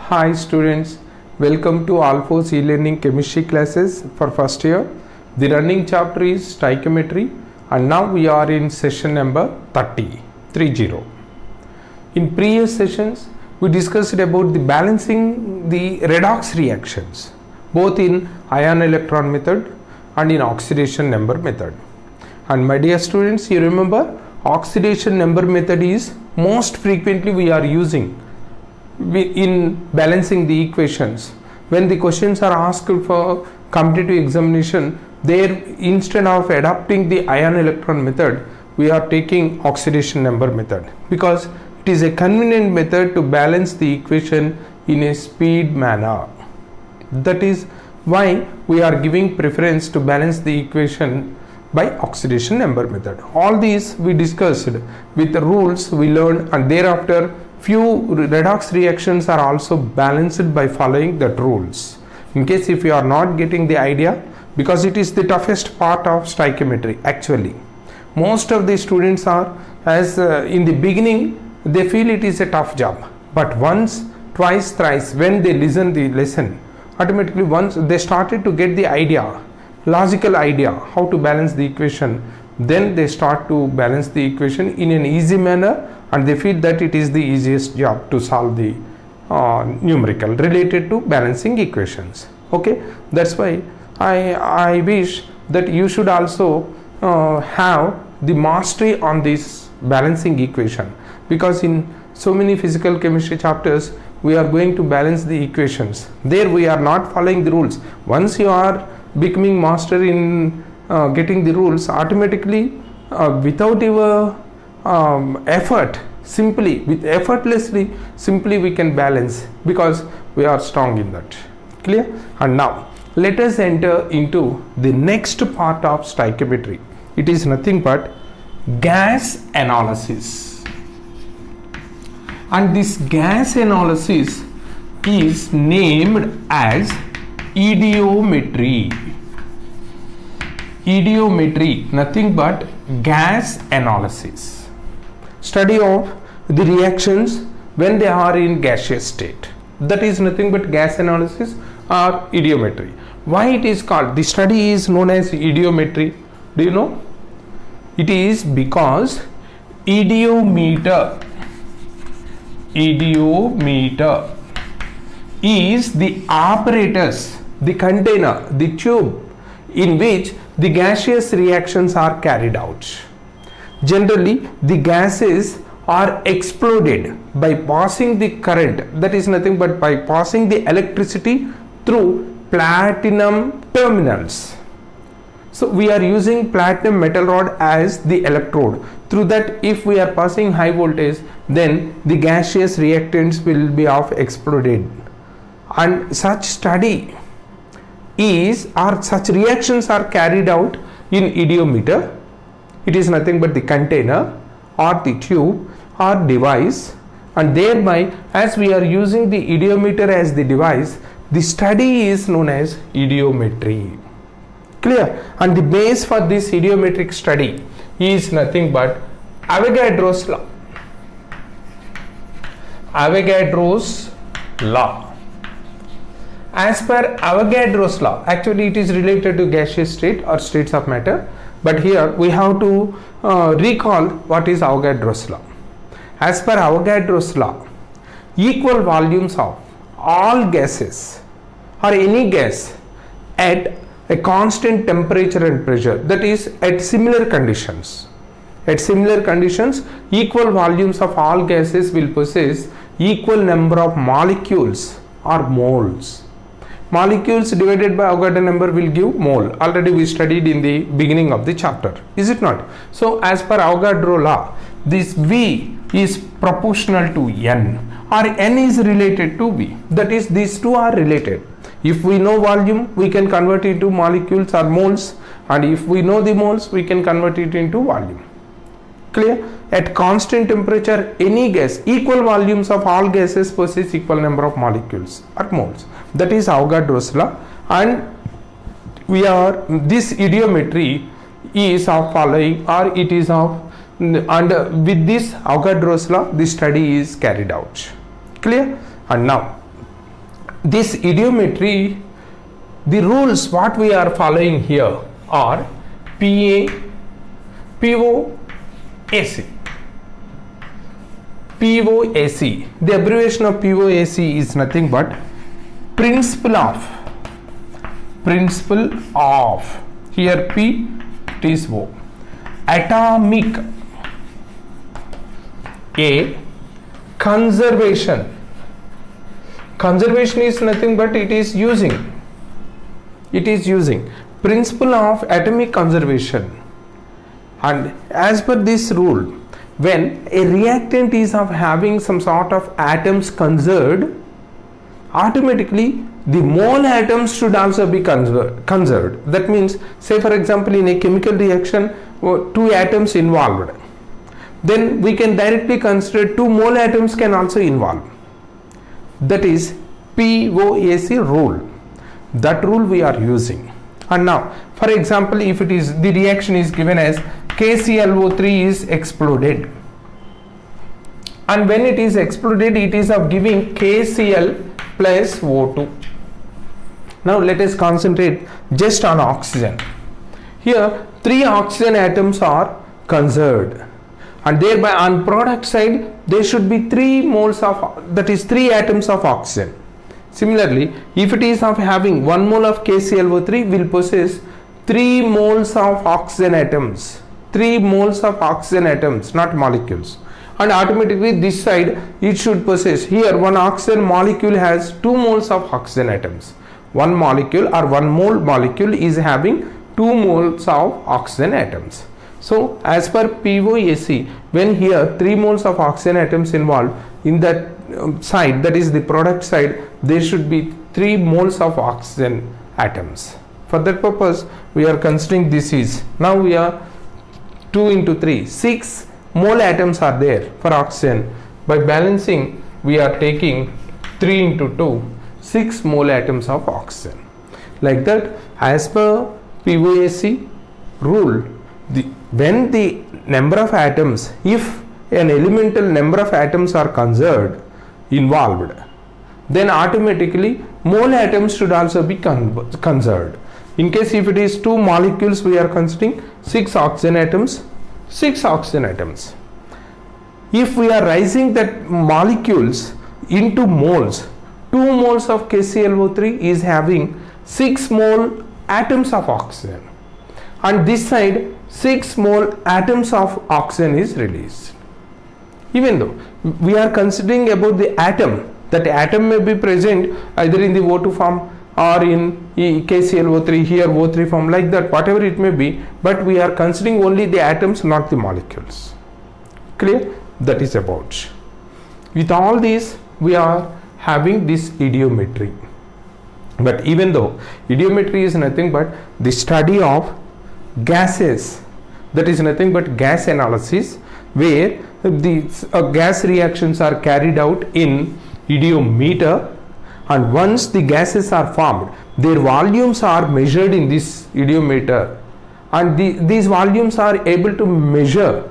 Hi students, welcome to Alphos e-learning chemistry classes for first year. The running chapter is stoichiometry and now we are in session number 30. In previous sessions, we discussed about the balancing the redox reactions both in ion electron method and in oxidation number method. And my dear students, you remember oxidation number method is most frequently we are using in balancing the equations. When the questions are asked for competitive examination, there instead of adopting the ion electron method, we are taking oxidation number method because it is a convenient method to balance the equation in a speed manner. That is why we are giving preference to balance the equation by oxidation number method. All these we discussed with the rules we learned, and thereafter few redox reactions are also balanced by following that rules. In case if you are not getting the idea, because it is the toughest part of stoichiometry actually. Most of the students are in the beginning they feel it is a tough job, but once, twice, thrice when they listen the lesson, automatically once they started to get the idea, logical idea how to balance the equation, then they start to balance the equation in an easy manner and they feel that it is the easiest job to solve the numerical related to balancing equations. Okay, that's why I wish that you should also have the mastery on this balancing equation, because in so many physical chemistry chapters we are going to balance the equations. There we are not following the rules. Once you are becoming master in getting the rules, automatically without your effort, simply with effortlessly simply we can balance because we are strong in that. Clear? And now let us enter into the next part of stoichiometry. It is nothing but gas analysis, and this gas analysis is named as idiometry. Idiometry, nothing but gas analysis, study of the reactions when they are in gaseous state. That is nothing but gas analysis or idiometry. Why it is called, the study is known as idiometry? Do you know? It is because idiometer is the apparatus, the container, the tube in which the gaseous reactions are carried out. Generally, the gases are exploded by passing the current, that is nothing but by passing the electricity through platinum terminals. So we are using platinum metal rod as the electrode. Through that, if we are passing high voltage, then the gaseous reactants will be exploded. And such study such reactions are carried out in idiometer. It is nothing but the container or the tube or device, and thereby as we are using the idiometer as the device, the study is known as idiometry. Clear? And the base for this idiometric study is nothing but Avogadro's law. Avogadro's law. As per Avogadro's law, actually it is related to gaseous state or states of matter, but here we have to recall what is Avogadro's law. As per Avogadro's law, equal volumes of all gases or any gas at a constant temperature and pressure, that is at similar conditions. At similar conditions, equal volumes of all gases will possess equal number of molecules or moles. Molecules divided by Avogadro number will give mole. Already we studied in the beginning of the chapter, is it not? So as per Avogadro law, this V is proportional to N, or N is related to V. That is, these two are related. If we know volume, we can convert it into molecules or moles, and if we know the moles, we can convert it into volume. Clear? At constant temperature, any gas, equal volumes of all gases possess equal number of molecules or moles. That is Avogadro's law, and this idiometry is of following, or it is of, and with this Avogadro's law, this study is carried out. Clear? And now this idiometry, the rules what we are following here are POAC. POAC. The abbreviation of POAC is nothing but principle of, here P, it is O, atomic, A, conservation. Conservation is nothing but it is using principle of atomic conservation. And as per this rule, when a reactant is of having some sort of atoms conserved, automatically the mole atoms should also be conserved. That means, say for example, in a chemical reaction, 2 atoms involved, then we can directly consider 2 mole atoms can also involve. That is POAC rule. That rule we are using. And now, for example, if it is the reaction is given as KClO3 is exploded, and when it is exploded, it is of giving KCl plus O2. Now let us concentrate just on oxygen. Here 3 oxygen atoms are conserved, and thereby on product side there should be 3 moles of, that is 3 atoms of oxygen. Similarly, if it is of having 1 mole of KClO3, will possess 3 moles of oxygen atoms. 3 moles of oxygen atoms, not molecules. And automatically this side it should possess, here one oxygen molecule has 2 moles of oxygen atoms. One molecule or 1 mole molecule is having 2 moles of oxygen atoms. So as per POAC, when here 3 moles of oxygen atoms involved, in that side, that is the product side, there should be 3 moles of oxygen atoms. For that purpose we are considering this is, now we are 2 into 3, 6 mole atoms are there for oxygen. By balancing we are taking 3 into 2, 6 mole atoms of oxygen. Like that, as per POAC rule, when the number of atoms, if an elemental number of atoms are involved, then automatically mole atoms should also be conserved. In case if it is 2 molecules, we are considering 6 oxygen atoms, 6 oxygen atoms. If we are raising that molecules into moles, 2 moles of KClO3 is having 6 mole atoms of oxygen, and this side 6 mole atoms of oxygen is released. Even though we are considering about the atom, that atom may be present either in the O2 form or in KClO3, here O3 form, like that, whatever it may be, but we are considering only the atoms, not the molecules. Clear? That is about. With all these we are having this idiometry. But even though idiometry is nothing but the study of gases, that is nothing but gas analysis, where the gas reactions are carried out in idiometer, and once the gases are formed, their volumes are measured in this idiometer, and these volumes are able to measure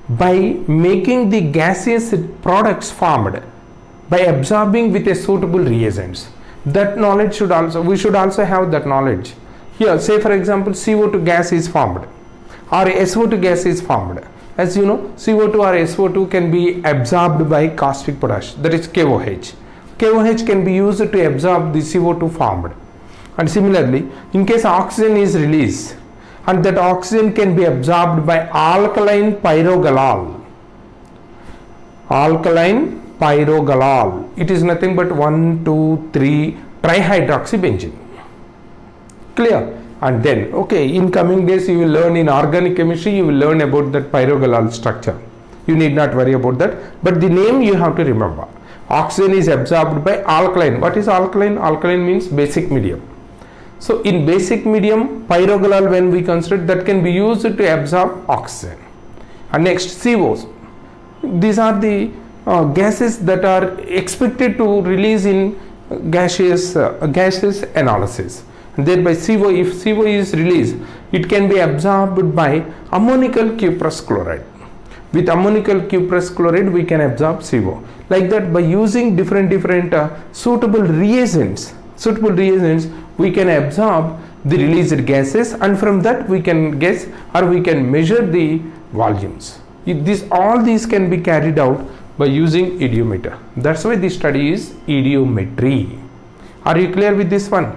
by making the gaseous products formed by absorbing with a suitable reagents. That knowledge should also, we should also have that knowledge. Here, say for example, CO2 gas is formed or SO2 gas is formed. As you know, CO2 or SO2 can be absorbed by caustic potash, that is KOH. KOH can be used to absorb the CO2 formed. And similarly, in case oxygen is released, and that oxygen can be absorbed by alkaline pyrogalol. Alkaline pyrogalol. It is nothing but 1,2,3 trihydroxybenzene. Clear? And then, okay, in coming days you will learn in organic chemistry, you will learn about that pyrogalol structure. You need not worry about that, but the name you have to remember. Oxygen is absorbed by alkaline. What is alkaline? Alkaline means basic medium. So in basic medium, pyrogalol, when we consider, that can be used to absorb oxygen. And next, COs. These are the gases that are expected to release in gaseous analysis. And thereby CO, if CO is released, it can be absorbed by ammonical cuprous chloride. With ammonical cuprous chloride we can absorb CO. Like that, by using different suitable reagents, we can absorb the released gases, and from that we can guess or we can measure the volumes. All these can be carried out by using idiometer. That's why this study is idiometry. Are you clear with this one?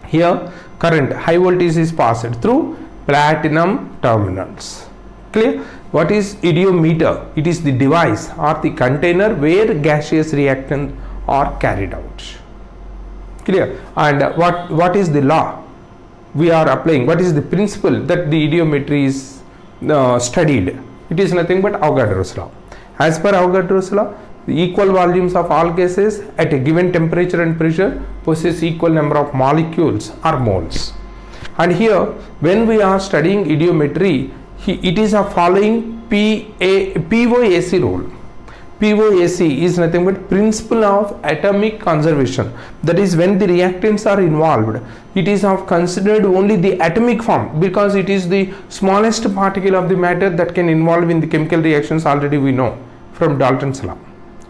Here current high voltage is passed through platinum terminals. Clear? What is idiometer? It is the device or the container where gaseous reactions are carried out. Clear? And what is the law we are applying? What is the principle that the idiometry is studied? It is nothing but Avogadro's law. As per Avogadro's law, the equal volumes of all gases at a given temperature and pressure possess equal number of molecules or moles. And here, when we are studying idiometry, it is a following POAC rule. POAC is nothing but principle of atomic conservation. That is, when the reactants are involved, it is of considered only the atomic form, because it is the smallest particle of the matter that can involve in the chemical reactions. Already we know from Dalton's law.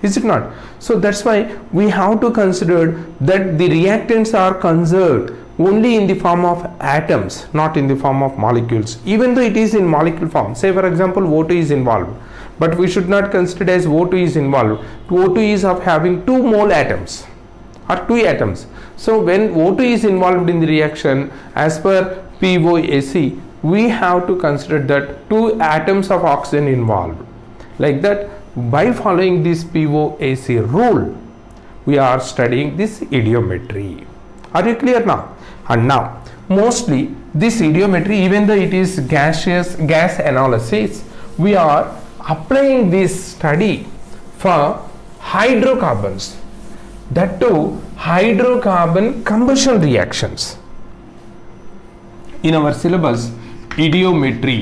Is it not? So that's why we have to consider that the reactants are conserved only in the form of atoms, not in the form of molecules. Even though it is in molecule form, say for example O2 is involved, but we should not consider as O2 is involved. O2 is of having 2 mole atoms or 2 atoms. So when O2 is involved in the reaction, as per POAC, we have to consider that 2 atoms of oxygen involved. Like that, by following this POAC rule, we are studying this idiometry. Are you clear now? And now, mostly this idiometry, even though it is gas analysis, we are applying this study for hydrocarbons, that too hydrocarbon combustion reactions. In our syllabus, idiometry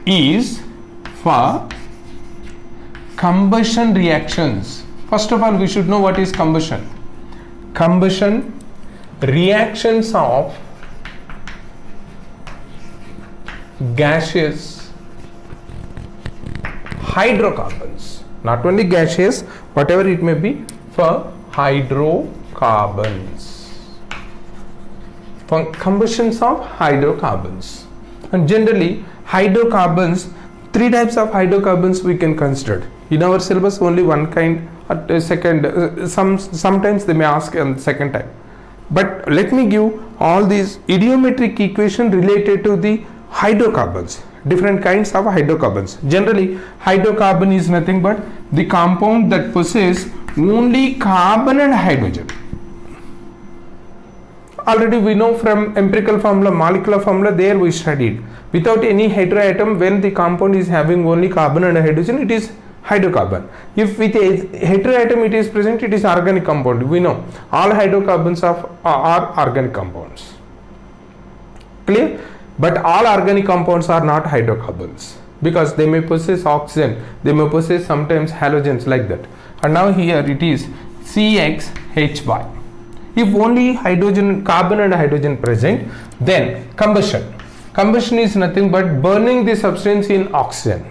is for combustion reactions. First of all, we should know what is combustion. Combustion reactions of gaseous hydrocarbons, not only gaseous, whatever it may be, for hydrocarbons, for combustions of hydrocarbons. And generally hydrocarbons, 3 types of hydrocarbons we can consider. In our syllabus only one kind, at a second, sometimes they may ask on the second time. But let me give all these idiometric equation related to the hydrocarbons, different kinds of hydrocarbons. Generally, hydrocarbon is nothing but the compound that possesses only carbon and hydrogen. Already we know from empirical formula, molecular formula, there we studied. Without any heteroatom, when the compound is having only carbon and hydrogen, it is hydrocarbon. If with a heteroatom it is present, it is organic compound. We know all hydrocarbons are organic compounds. Clear? But all organic compounds are not hydrocarbons, because they may possess oxygen, they may possess sometimes halogens, like that. And now here it is CXHY. If only hydrogen, carbon and hydrogen present, then combustion. Combustion is nothing but burning the substance in oxygen.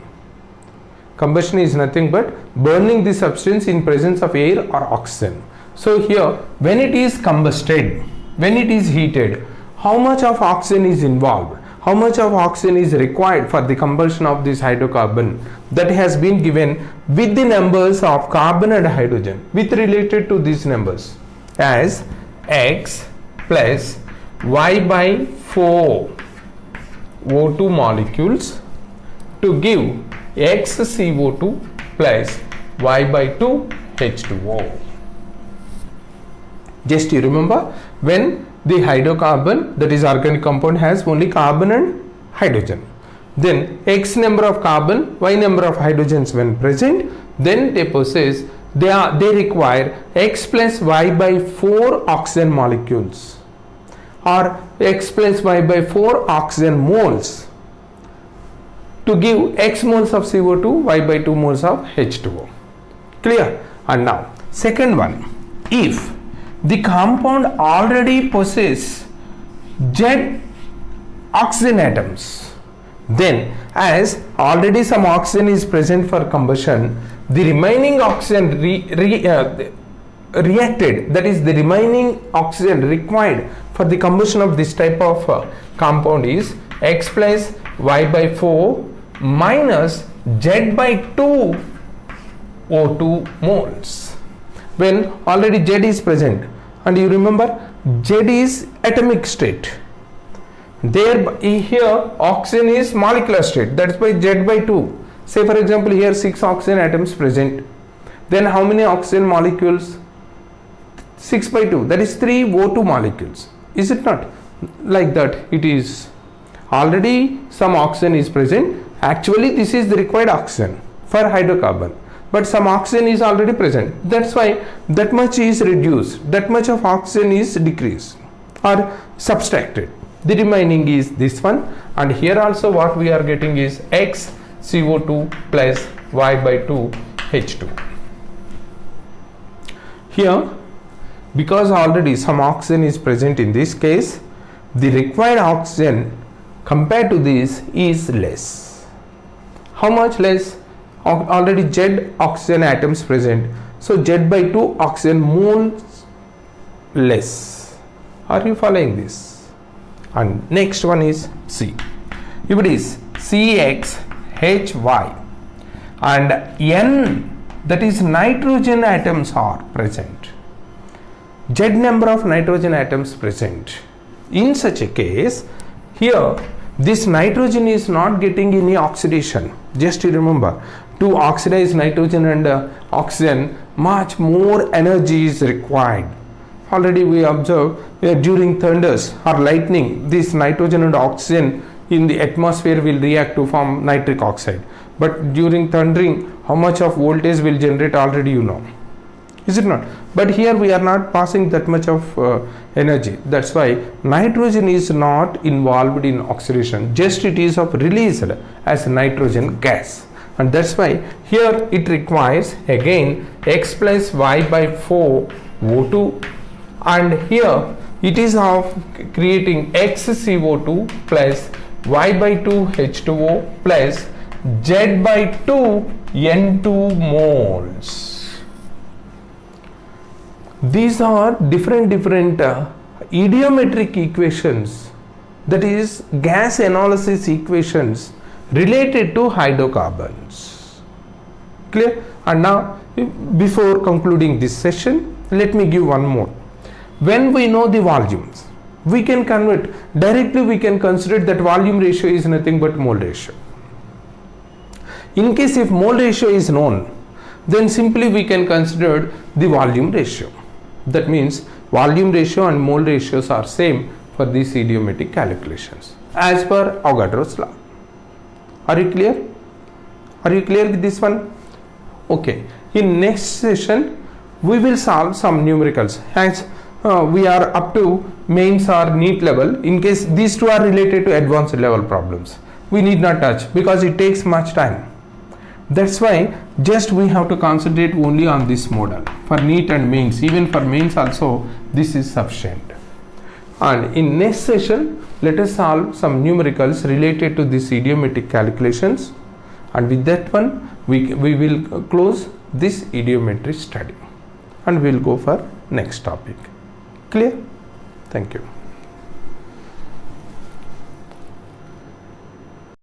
Combustion is nothing but burning the substance in presence of air or oxygen. So here, when it is combusted, when it is heated, how much of oxygen is involved? How much of oxygen is required for the combustion of this hydrocarbon? That has been given with the numbers of carbon and hydrogen, with related to these numbers, as X plus Y by 4 O2 molecules to give X CO2 plus Y by 2 H2O. Just you remember, when the hydrocarbon, that is organic compound, has only carbon and hydrogen, then X number of carbon, Y number of hydrogens when present, then they possess, they require X plus Y by 4 oxygen molecules, or X plus Y by 4 oxygen moles to give X moles of CO2, Y by 2 moles of H2O. Clear? And now second one, if the compound already possesses Z oxygen atoms, then as already some oxygen is present for combustion, the remaining oxygen reacted, that is the remaining oxygen required for the combustion of this type of compound is X plus Y by 4 minus Z by 2 O2 moles. When already Z is present, and you remember Z is atomic state, there here oxygen is molecular state, that's why Z by 2. Say for example here 6 oxygen atoms present, then how many oxygen molecules? 6 by 2, that is 3 O2 molecules. Is it not? Like that it is. Already some oxygen is present. Actually this is the required oxygen for hydrocarbon, but some oxygen is already present. That's why that much is reduced, that much of oxygen is decreased or subtracted. The remaining is this one, and here also what we are getting is X CO2 plus Y by 2 H2. Here, because already some oxygen is present in this case, the required oxygen compared to this is less. How much less? Already Z oxygen atoms present, so Z by 2 oxygen moles less. Are you following this? And next one is C. If it is CXHY and N, that is nitrogen atoms are present, Z number of nitrogen atoms present. In such a case, here this nitrogen is not getting any oxidation. Just remember, to oxidize nitrogen and oxygen, much more energy is required. Already we observe during thunders or lightning, this nitrogen and oxygen in the atmosphere will react to form nitric oxide. But during thundering, how much of voltage will generate already you know. Is it not? But here we are not passing that much of energy. That's why nitrogen is not involved in oxidation. Just it is of released as nitrogen gas. And that's why here it requires again X plus Y by 4 O2, and here it is of creating X CO2 plus Y by 2 H2O plus Z by 2 N2 moles. These are different idiometric equations, that is gas analysis equations related to hydrocarbons. Clear? And now before concluding this session, let me give one more. When we know the volumes, we can convert directly, we can consider that volume ratio is nothing but mole ratio. In case if mole ratio is known, then simply we can consider the volume ratio. That means volume ratio and mole ratios are same for these idiomatic calculations as per Avogadro's law. Are you clear? Are you clear with this one? Okay. In next session, we will solve some numericals as we are up to mains or NEET level. In case these two are related to advanced level problems, we need not touch because it takes much time. That's why just we have to concentrate only on this model for NEET and mains. Even for mains also this is sufficient. And in next session, let us solve some numericals related to this idiomatic calculations, and with that one we will close this idiometry study and we will go for next topic. Clear? Thank you.